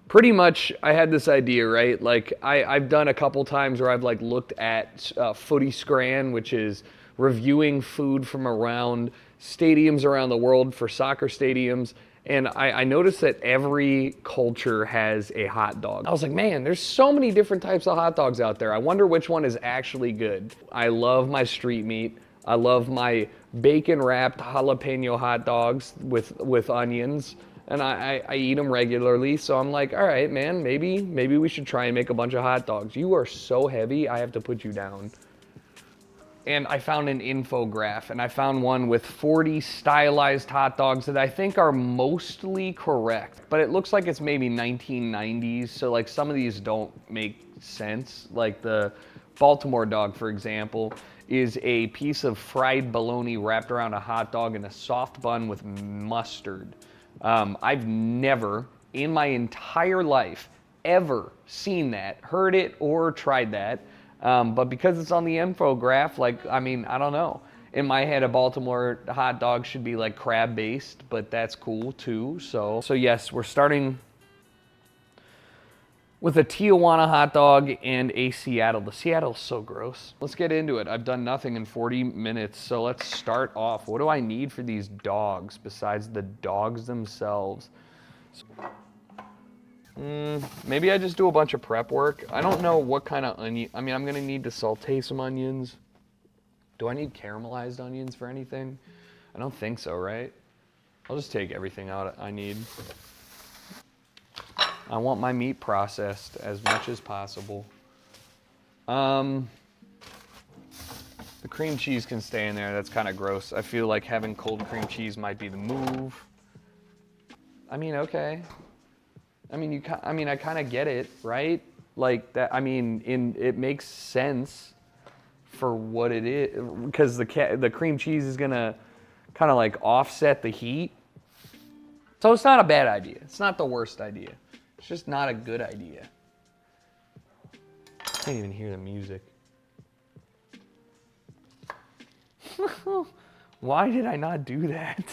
pretty much I had this idea, right? Like I've done a couple times where I've like looked at Footy Scran, which is reviewing food from around stadiums around the world for soccer stadiums. And I noticed that every culture has a hot dog. I was like, man, there's so many different types of hot dogs out there. I wonder which one is actually good. I love my street meat. I love my bacon wrapped jalapeno hot dogs with onions. And I eat them regularly, so I'm like, all right, man, maybe we should try and make a bunch of hot dogs. You are so heavy, I have to put you down. And I found an infograph, and I found one with 40 stylized hot dogs that I think are mostly correct. But it looks like it's maybe 1990s, so like some of these don't make sense. Like the Baltimore dog, for example, is a piece of fried bologna wrapped around a hot dog in a soft bun with mustard. I've never in my entire life ever seen that, heard it, or tried that. But because it's on the infograph, like, I mean, I don't know. In my head, a Baltimore hot dog should be like crab based, but that's cool too. So yes, we're starting with a Tijuana hot dog and a Seattle. The Seattle's so gross. Let's get into it. I've done nothing in 40 minutes, so let's start off. What do I need for these dogs besides the dogs themselves? Maybe I just do a bunch of prep work. I don't know what kind of onion. I mean, I'm gonna need to saute some onions. Do I need caramelized onions for anything? I don't think so, right? I'll just take everything out I need. I want my meat processed as much as possible. The cream cheese can stay in there. That's kind of gross. I feel like having cold cream cheese might be the move. I mean, okay. I mean, I kind of get it, right? Like that. I mean, it makes sense for what it is, because the cream cheese is gonna kind of like offset the heat. So it's not a bad idea. It's not the worst idea. It's just not a good idea. I can't even hear the music. Why did I not do that?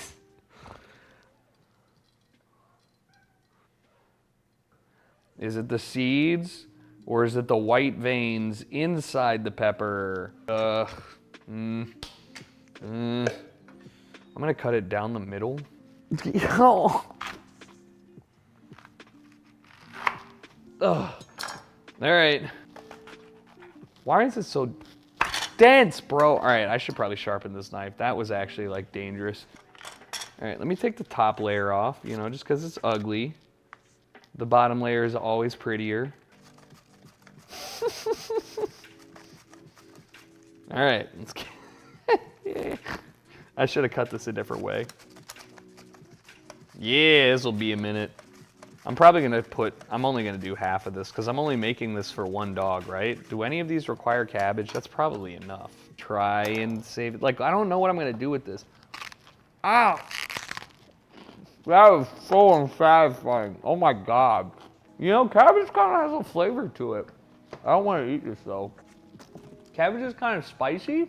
Is it the seeds, or is it the white veins inside the pepper? I'm gonna cut it down the middle. Ugh. All right. Why is it so dense, bro? All right, I should probably sharpen this knife. That was actually like dangerous. All right, let me take the top layer off, you know, just because it's ugly. The bottom layer is always prettier. All right, let's get I should have cut this a different way. Yeah, this will be a minute. I'm probably gonna I'm only gonna do half of this because I'm only making this for one dog, right? Do any of these require cabbage? That's probably enough. Try and save it. Like, I don't know what I'm gonna do with this. Ow! That was so unsatisfying. Oh my God. You know, cabbage kind of has a flavor to it. I don't want to eat this though. Cabbage is kind of spicy.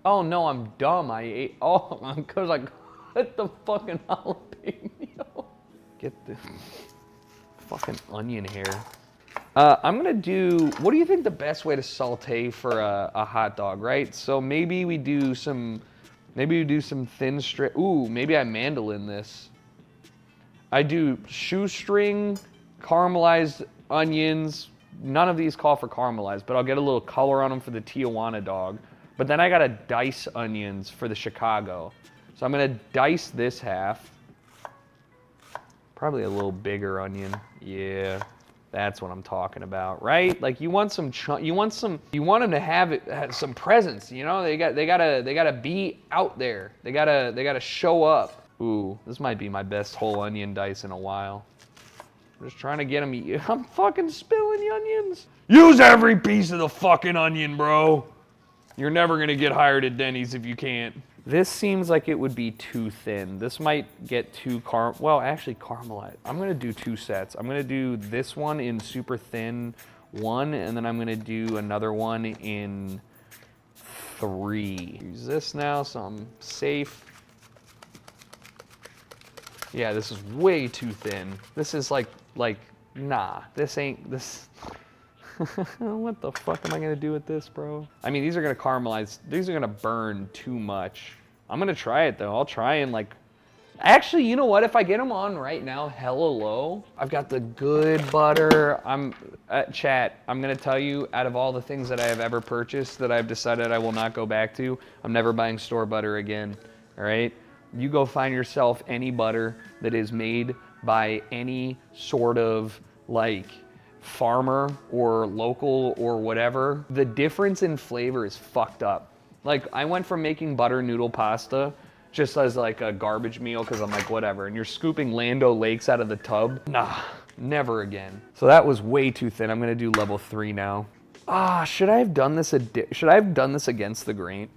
Oh no, I'm dumb. I ate, because I cut the fucking jalapeno. Get the fucking onion here. I'm gonna do, what do you think the best way to saute for a hot dog, right? So maybe we do some thin strip. Ooh, maybe I mandolin this. I do shoestring, caramelized onions. None of these call for caramelized, but I'll get a little color on them for the Tijuana dog. But then I gotta dice onions for the Chicago. So I'm gonna dice this half. Probably a little bigger onion. Yeah, that's what I'm talking about, right? Like you want them to have some presence, you know? They gotta be out there. They gotta show up. Ooh, this might be my best whole onion dice in a while. I'm just trying to get them. I'm fucking spilling onions. Use every piece of the fucking onion, bro. You're never gonna get hired at Denny's if you can't. This seems like it would be too thin. This might get too caramelized. I'm gonna do two sets. I'm gonna do this one in super thin 1, and then I'm gonna do another one in 3. Use this now so I'm safe. Yeah, this is way too thin. This is like Nah, this ain't, this, what the fuck am I gonna do with this, bro? I mean, these are gonna caramelize, these are gonna burn too much. I'm gonna try it though. I'll try and like, actually, you know what? If I get them on right now, hella low, I've got the good butter. Chat, I'm gonna tell you, out of all the things that I have ever purchased that I've decided I will not go back to, I'm never buying store butter again, all right? You go find yourself any butter that is made by any sort of like farmer or local or whatever. The difference in flavor is fucked up. Like, I went from making butter noodle pasta just as like a garbage meal because I'm like, whatever, and you're scooping Land O'Lakes out of the tub. Nah, never again. So that was way too thin. I'm gonna do level 3 now. Should I have done this against the grain?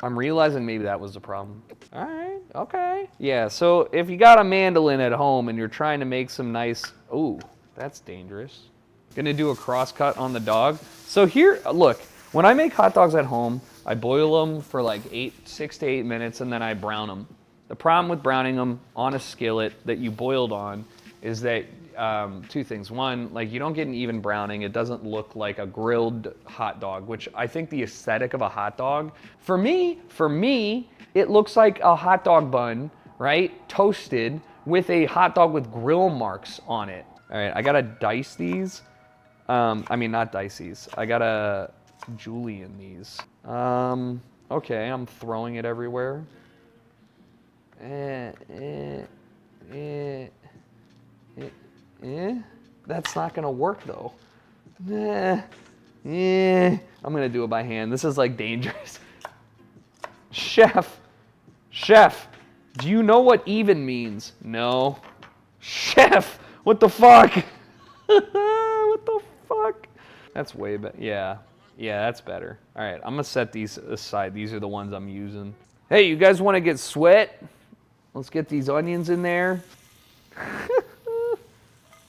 I'm realizing maybe that was the problem. All right, okay. Yeah, so if you got a mandolin at home and you're trying to make some nice, ooh, that's dangerous. Gonna do a cross cut on the dog. So here, look, when I make hot dogs at home, I boil them for like 6 to 8 minutes and then I brown them. The problem with browning them on a skillet that you boiled on is that two things. One, like, you don't get an even browning. It doesn't look like a grilled hot dog, which I think the aesthetic of a hot dog, for me, it looks like a hot dog bun, right? Toasted with a hot dog with grill marks on it. All right, I gotta dice these. I mean, not dice these. I gotta julienne these. Okay, I'm throwing it everywhere. That's not gonna work though. I'm gonna do it by hand. This is like dangerous. Chef, do you know what even means? No. Chef, what the fuck? What the fuck? That's way better. Yeah, that's better. All right, I'm gonna set these aside. These are the ones I'm using. Hey, you guys wanna get sweat? Let's get these onions in there.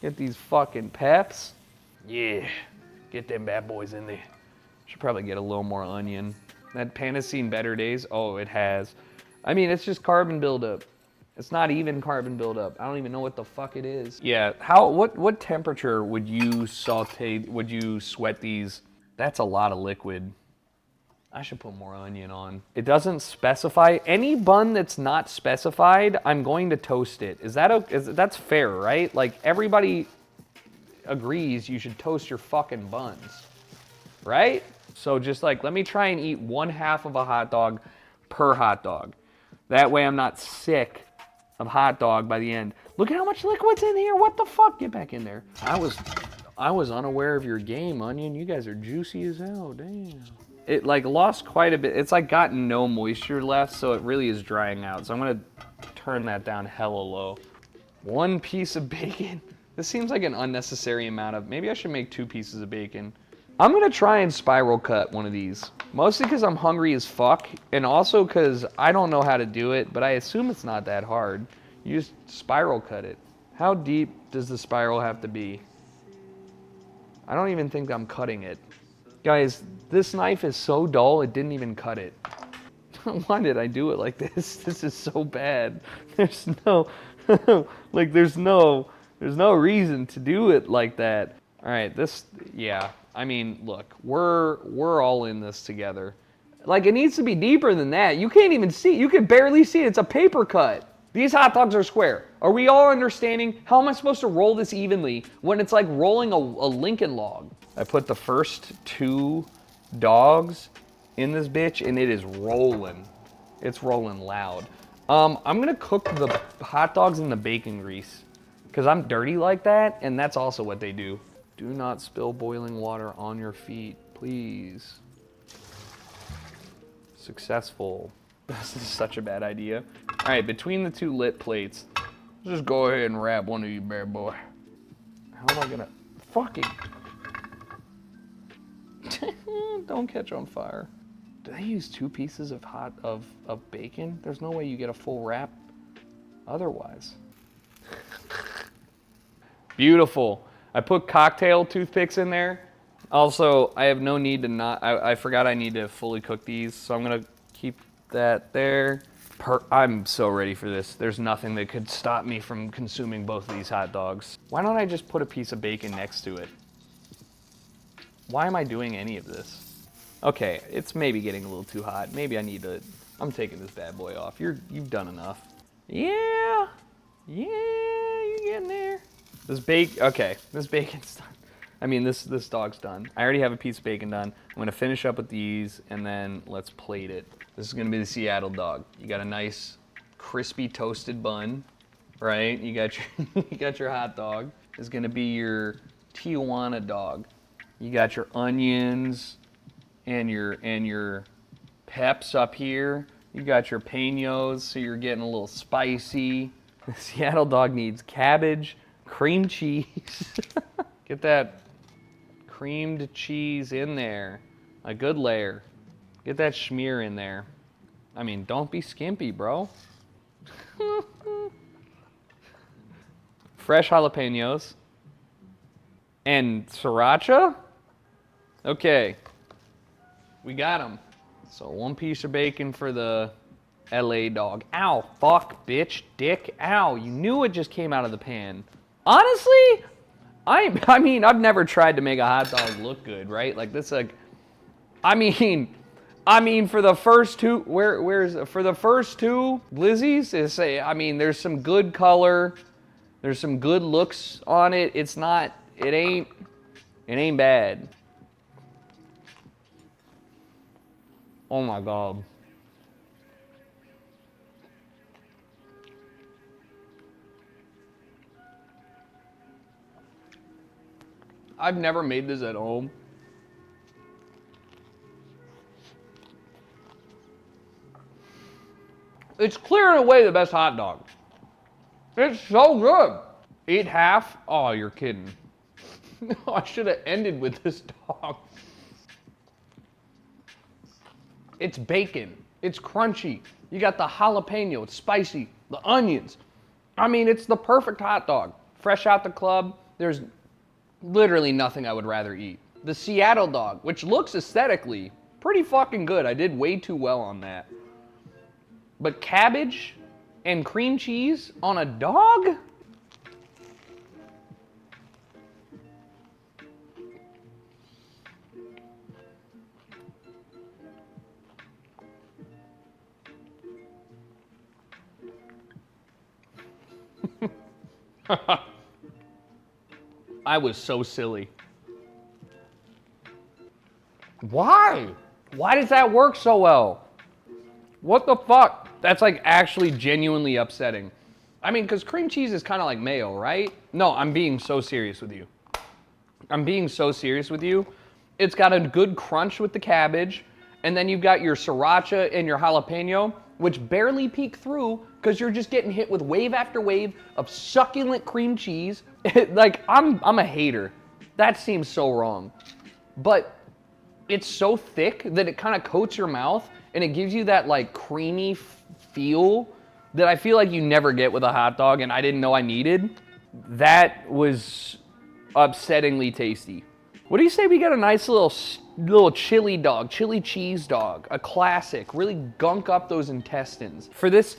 Get these fucking peps. Yeah, get them bad boys in there. Should probably get a little more onion. That pan has seen better days. Oh, it has. I mean, it's just carbon buildup. It's not even carbon buildup. I don't even know what the fuck it is. Yeah, what temperature would you sweat these? That's a lot of liquid. I should put more onion on. It doesn't specify. Any bun that's not specified, I'm going to toast it. That's fair, right? Like, everybody agrees you should toast your fucking buns, right? So just like, let me try and eat 1/2 of a hot dog per hot dog. That way I'm not sick of hot dog by the end. Look at how much liquid's in here. What the fuck? Get back in there. I was unaware of your game, Onion. You guys are juicy as hell. Damn. It like lost quite a bit. It's like got no moisture left, so it really is drying out. So I'm gonna turn that down hella low. 1 piece of bacon. This seems like an unnecessary amount of, maybe I should make 2 pieces of bacon. I'm gonna try and spiral cut one of these. Mostly because I'm hungry as fuck, and also because I don't know how to do it, but I assume it's not that hard. You just spiral cut it. How deep does the spiral have to be? I don't even think I'm cutting it. Guys, this knife is so dull, it didn't even cut it. Why did I do it like this? This is so bad. There's no, there's no reason to do it like that. All right, yeah. I mean, look, we're all in this together. Like, it needs to be deeper than that. You can't even see. You can barely see it. It's a paper cut. These hot dogs are square. Are we all understanding? How am I supposed to roll this evenly when it's like rolling a Lincoln log? I put the first 2 dogs in this bitch, and it is rolling. It's rolling loud. I'm gonna cook the hot dogs in the bacon grease because I'm dirty like that, and that's also what they do. Do not spill boiling water on your feet, please. Successful. This is such a bad idea. All right, between the 2 lit plates, just go ahead and wrap one of you bad boy. How am I gonna, fucking. Don't catch on fire. Did I use 2 pieces of bacon? There's no way you get a full wrap otherwise. Beautiful. I put cocktail toothpicks in there. Also, I have no need to I forgot I need to fully cook these, so I'm gonna keep that there. I'm so ready for this. There's nothing that could stop me from consuming both of these hot dogs. Why don't I just put a piece of bacon next to it? Why am I doing any of this? Okay, it's maybe getting a little too hot. Maybe I need to, I'm taking this bad boy off. You've done enough. Yeah, you're getting there. This bacon's done. I mean, this dog's done. I already have a piece of bacon done. I'm gonna finish up with these and then let's plate it. This is gonna be the Seattle dog. You got a nice crispy toasted bun, right? You got your, you got your hot dog. This is gonna be your Tijuana dog. You got your onions and your peps up here. You got your peños, so you're getting a little spicy. The Seattle dog needs cabbage, cream cheese. Get that creamed cheese in there, a good layer. Get that schmear in there. I mean, don't be skimpy, bro. Fresh jalapenos and sriracha. Okay, we got them. So 1 piece of bacon for the LA dog. Ow, fuck, bitch, dick, ow. You knew it just came out of the pan. Honestly, I mean, I've never tried to make a hot dog look good, right? Like this, like, I mean, for the first two, for the first two Glizzies, I mean, there's some good color, there's some good looks on it. It's not, it ain't bad. Oh my God. I've never made this at home. It's clear and away the best hot dog. It's so good. Eat half? Oh, you're kidding. I should have ended with this dog. It's bacon. It's crunchy. You got the jalapeno. It's spicy. The onions. I mean, it's the perfect hot dog. Fresh out the club. There's literally nothing I would rather eat. The Seattle dog, which looks aesthetically pretty fucking good. I did way too well on that. But cabbage and cream cheese on a dog? I was so silly. Why? Why does that work so well? What the fuck? That's like actually genuinely upsetting. I mean, because cream cheese is kind of like mayo, right? No, I'm being so serious with you. I'm being so serious with you. It's got a good crunch with the cabbage, and then you've got your sriracha and your jalapeno, which barely peek through because you're just getting hit with wave after wave of succulent cream cheese. Like, I'm a hater. That seems so wrong. But it's so thick that it kind of coats your mouth and it gives you that like creamy feel that I feel like you never get with a hot dog and I didn't know I needed. That was upsettingly tasty. What do you say we got a nice little chili dog, chili cheese dog, a classic, really gunk up those intestines. For this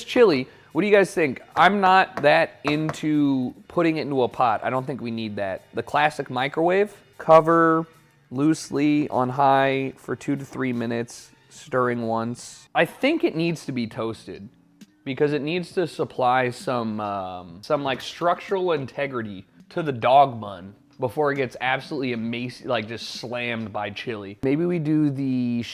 chili, what do you guys think? I'm not that into putting it into a pot. I don't think we need that. The classic microwave, cover loosely on high for 2 to 3 minutes, stirring once. I think it needs to be toasted because it needs to supply some like structural integrity to the dog bun before it gets absolutely like just slammed by chili. Maybe we do the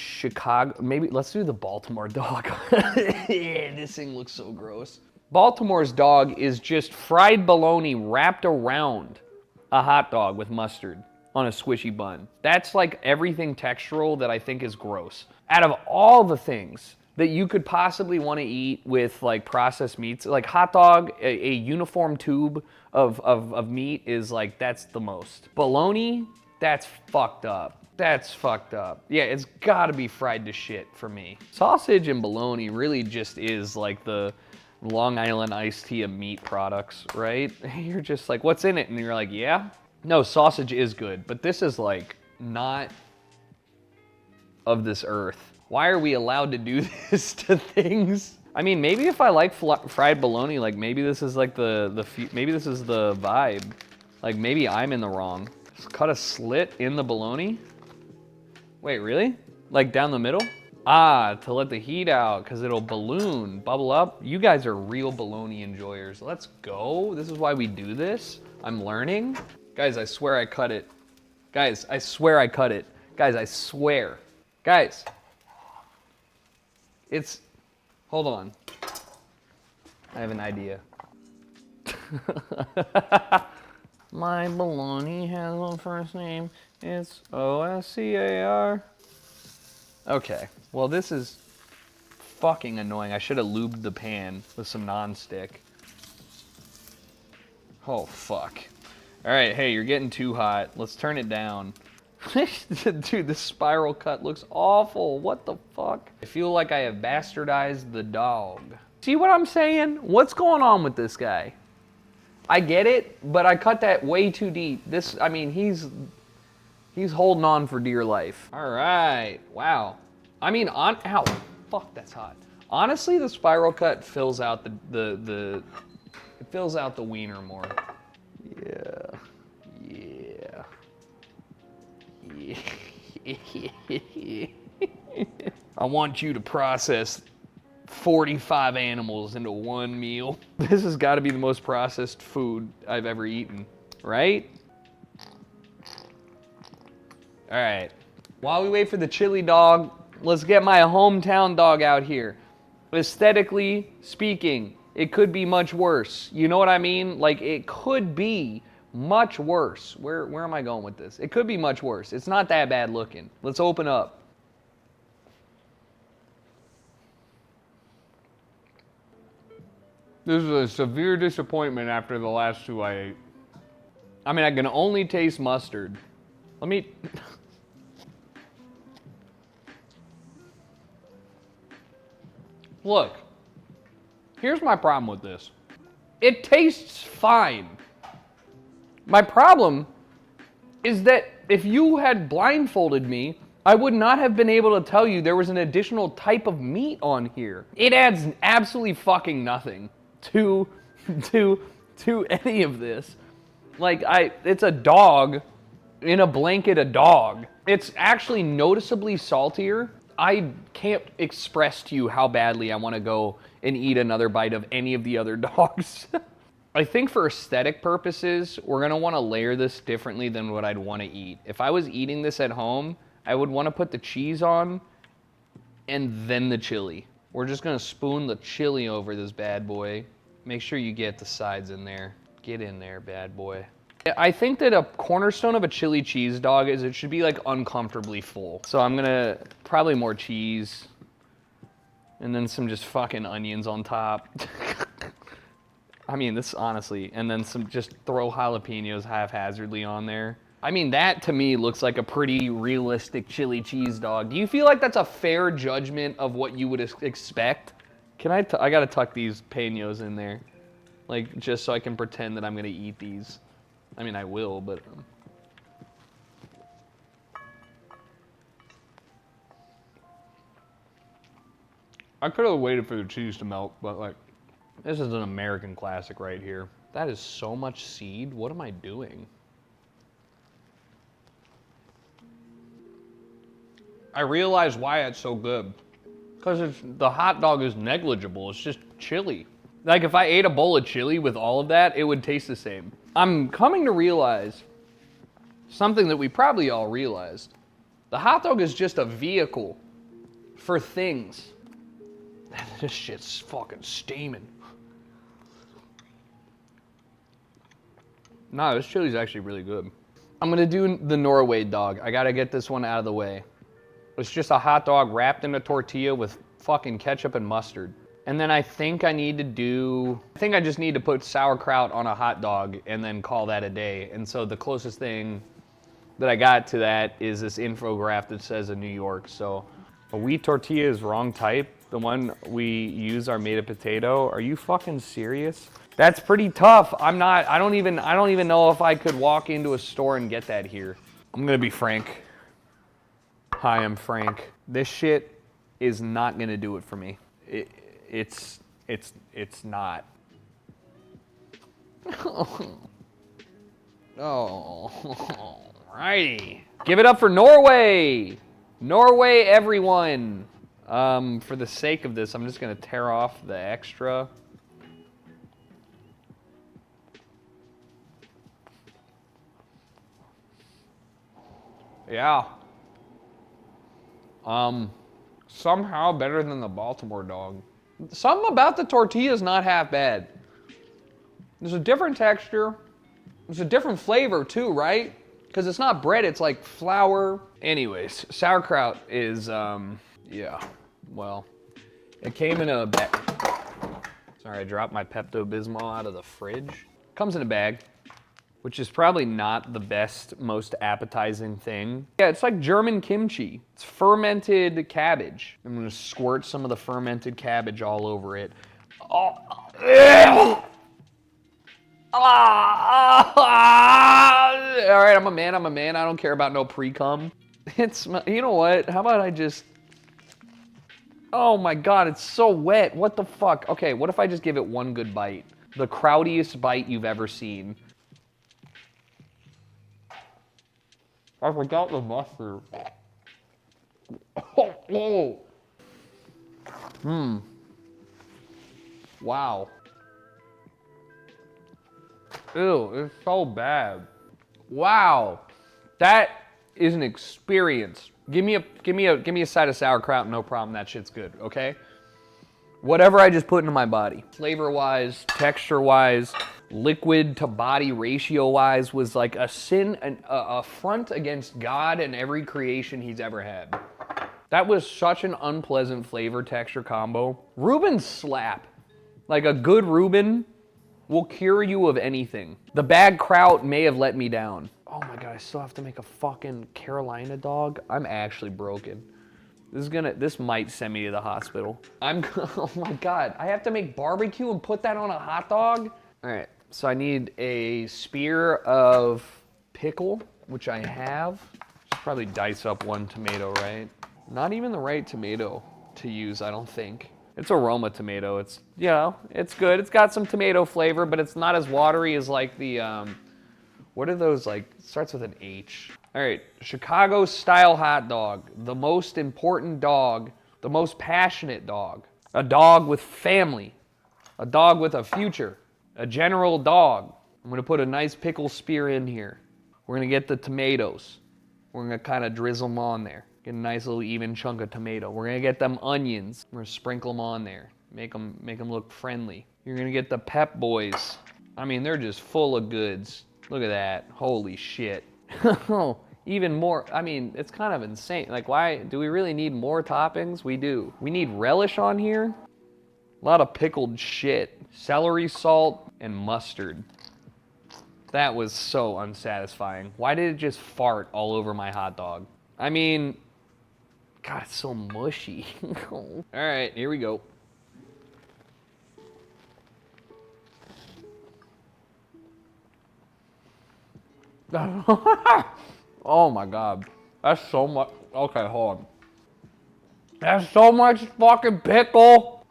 let's do the Baltimore dog. Yeah, this thing looks so gross. Baltimore's dog is just fried bologna wrapped around a hot dog with mustard on a squishy bun. That's like everything textural that I think is gross. Out of all the things that you could possibly want to eat with like processed meats, like hot dog, a uniform tube of meat is like, that's the most. Bologna, that's fucked up. That's fucked up. Yeah, it's gotta be fried to shit for me. Sausage and bologna really just is like the Long Island iced tea of meat products, right? You're just like, what's in it? And you're like, yeah. No, sausage is good, but this is like not of this earth. Why are we allowed to do this to things? I mean, maybe if I like fried bologna, like maybe this is like maybe this is the vibe. Like maybe I'm in the wrong. Just cut a slit in the bologna. Wait, really? Like down the middle? Ah, to let the heat out, because it'll bubble up. You guys are real bologna enjoyers. Let's go. This is why we do this. I'm learning. Guys, I swear I cut it. Guys, I swear I cut it. Guys, I swear. Guys. Hold on. I have an idea. My bologna has a first name. It's Oscar. Okay, well this is fucking annoying. I should have lubed the pan with some non-stick. Oh, fuck. All right, hey, you're getting too hot. Let's turn it down. Dude, this spiral cut looks awful. What the fuck? I feel like I have bastardized the dog. See what I'm saying? What's going on with this guy? I get it, but I cut that way too deep. I mean, he's holding on for dear life. All right, wow. I mean, ow, fuck, that's hot. Honestly, the spiral cut fills out it fills out the wiener more. Yeah. I want you to process 45 animals into one meal. This has got to be the most processed food I've ever eaten, right? All right. While we wait for the chili dog, let's get my hometown dog out here. Aesthetically speaking, it could be much worse. You know what I mean? Like, it could be much worse. Where am I going with this? It could be much worse. It's not that bad looking. Let's open up. This is a severe disappointment after the last two I ate. I mean, I can only taste mustard. Let me... Look, here's my problem with this. It tastes fine. My problem is that if you had blindfolded me, I would not have been able to tell you there was an additional type of meat on here. It adds absolutely fucking nothing to any of this. Like, it's a dog in a blanket of dog. It's actually noticeably saltier. I can't express to you how badly I want to go and eat another bite of any of the other dogs. I think for aesthetic purposes, we're going to want to layer this differently than what I'd want to eat. If I was eating this at home, I would want to put the cheese on and then the chili. We're just going to spoon the chili over this bad boy. Make sure you get the sides in there. Get in there, bad boy. I think that a cornerstone of a chili cheese dog is it should be like uncomfortably full. So I'm gonna probably more cheese and then some just fucking onions on top. I mean, this honestly, and then just throw jalapenos haphazardly on there. I mean, that to me looks like a pretty realistic chili cheese dog. Do you feel like that's a fair judgment of what you would expect? I gotta tuck these peños in there. Like, just so I can pretend that I'm gonna eat these. I mean, I will, but... I could have waited for the cheese to melt, but like, this is an American classic right here. That is so much seed. What am I doing? I realize why it's so good. Because the hot dog is negligible. It's just chili. Like, if I ate a bowl of chili with all of that, it would taste the same. I'm coming to realize something that we probably all realized. The hot dog is just a vehicle for things. This shit's fucking steaming. No, this chili's actually really good. I'm gonna do the Norway dog. I gotta get this one out of the way. It's just a hot dog wrapped in a tortilla with fucking ketchup and mustard. And then I think I just need to put sauerkraut on a hot dog and then call that a day. And so the closest thing that I got to that is this infograph that says in New York. So a wheat tortilla is wrong type. The one we use are made of potato. Are you fucking serious? That's pretty tough. I don't even know if I could walk into a store and get that here. I'm gonna be frank. Hi, I'm Frank. This shit is not gonna do it for me. it's not. Oh, righty. Give it up for Norway. Norway, everyone. For the sake of this, I'm just gonna tear off the extra. Yeah. Somehow better than the Baltimore dog. Something about the tortilla is not half bad. There's a different texture. There's a different flavor too, right? Because it's not bread, it's like flour. Anyways, sauerkraut is, yeah, well, it came in a bag. Sorry, I dropped my Pepto-Bismol out of the fridge. Comes in a bag, which is probably not the best, most appetizing thing. Yeah, it's like German kimchi. It's fermented cabbage. I'm gonna squirt some of the fermented cabbage all over it. Oh, ew. All right, I'm a man. I don't care about no pre-cum. It's, you know what? How about I just, oh my God, it's so wet. What the fuck? Okay, what if I just give it one good bite? The crowdiest bite you've ever seen. I forgot the mustard. Oh. Wow. Ew, it's so bad. Wow. That is an experience. Give me a side of sauerkraut, no problem. That shit's good, okay? Whatever I just put into my body, flavor-wise, texture-wise, liquid to body ratio-wise, was like a sin, an affront against God and every creation he's ever had. That was such an unpleasant flavor texture combo. Reubens slap. Like a good Reuben will cure you of anything. The bad kraut may have let me down. Oh my God, I still have to make a fucking Carolina dog. I'm actually broken. This might send me to the hospital. Oh my God, I have to make barbecue and put that on a hot dog? All right, so I need a spear of pickle, which I have. Should probably dice up one tomato, right? Not even the right tomato to use, I don't think. It's a Roma tomato. It's, you know, it's good. It's got some tomato flavor, but it's not as watery as like the, what are those like, it starts with an H. All right, Chicago style hot dog. The most important dog, the most passionate dog. A dog with family, a dog with a future, a general dog. I'm gonna put a nice pickle spear in here. We're gonna get the tomatoes. We're gonna kind of drizzle them on there. Get a nice little even chunk of tomato. We're gonna get them onions. We're gonna sprinkle them on there. Make them look friendly. You're gonna get the Pep Boys. I mean, they're just full of goods. Look at that, holy shit. Even more, I mean, it's kind of insane. Like, why, do we really need more toppings? We do. We need relish on here. A lot of pickled shit. Celery salt and mustard. That was so unsatisfying. Why did it just fart all over my hot dog? I mean, God, it's so mushy. All right, here we go. Oh my God, that's so much. Okay, hold on. That's so much fucking pickle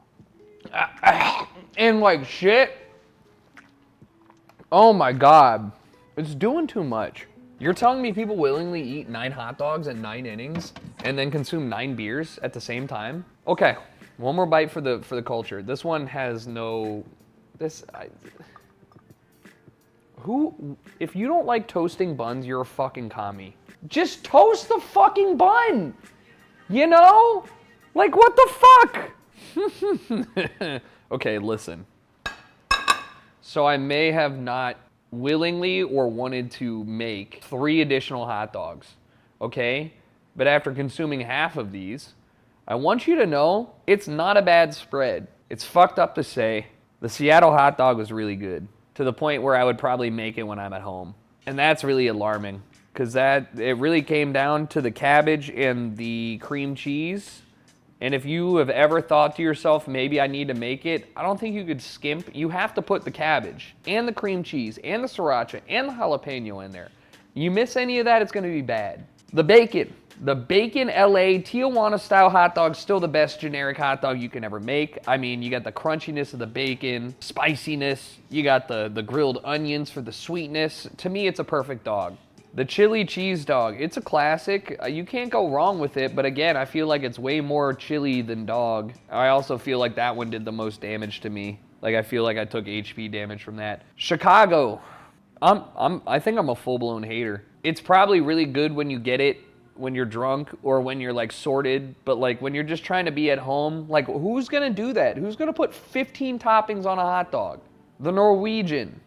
and like shit. Oh my God, it's doing too much. You're telling me people willingly eat 9 hot dogs in 9 innings and then consume 9 beers at the same time? Okay, one more bite for the culture. This one has no, if you don't like toasting buns, you're a fucking commie. Just toast the fucking bun, you know? Like, what the fuck? Okay, listen. So I may have not willingly or wanted to make 3 additional hot dogs, okay? But after consuming half of these, I want you to know it's not a bad spread. It's fucked up to say the Seattle hot dog was really good, to the point where I would probably make it when I'm at home. And that's really alarming, because it really came down to the cabbage and the cream cheese. And if you have ever thought to yourself, maybe I need to make it, I don't think you could skimp. You have to put the cabbage and the cream cheese and the sriracha and the jalapeno in there. You miss any of that, it's gonna be bad. The bacon. The bacon LA Tijuana style hot dog, still the best generic hot dog you can ever make. I mean, you got the crunchiness of the bacon, spiciness, you got the grilled onions for the sweetness. To me, it's a perfect dog. The chili cheese dog, it's a classic. You can't go wrong with it, but again, I feel like it's way more chili than dog. I also feel like that one did the most damage to me. Like, I feel like I took HP damage from that. Chicago. I think I'm a full-blown hater. It's probably really good when you get it when you're drunk or when you're like sorted, but like when you're just trying to be at home, like who's gonna do that? Who's gonna put 15 toppings on a hot dog? The Norwegian.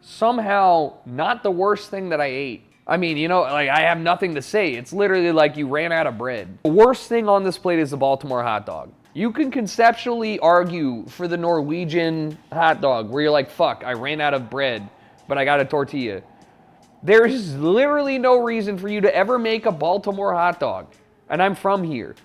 Somehow not the worst thing that I ate. I mean, you know, like I have nothing to say. It's literally like you ran out of bread. The worst thing on this plate is the Baltimore hot dog. You can conceptually argue for the Norwegian hot dog where you're like, fuck, I ran out of bread, but I got a tortilla. There's literally no reason for you to ever make a Baltimore hot dog. And I'm from here.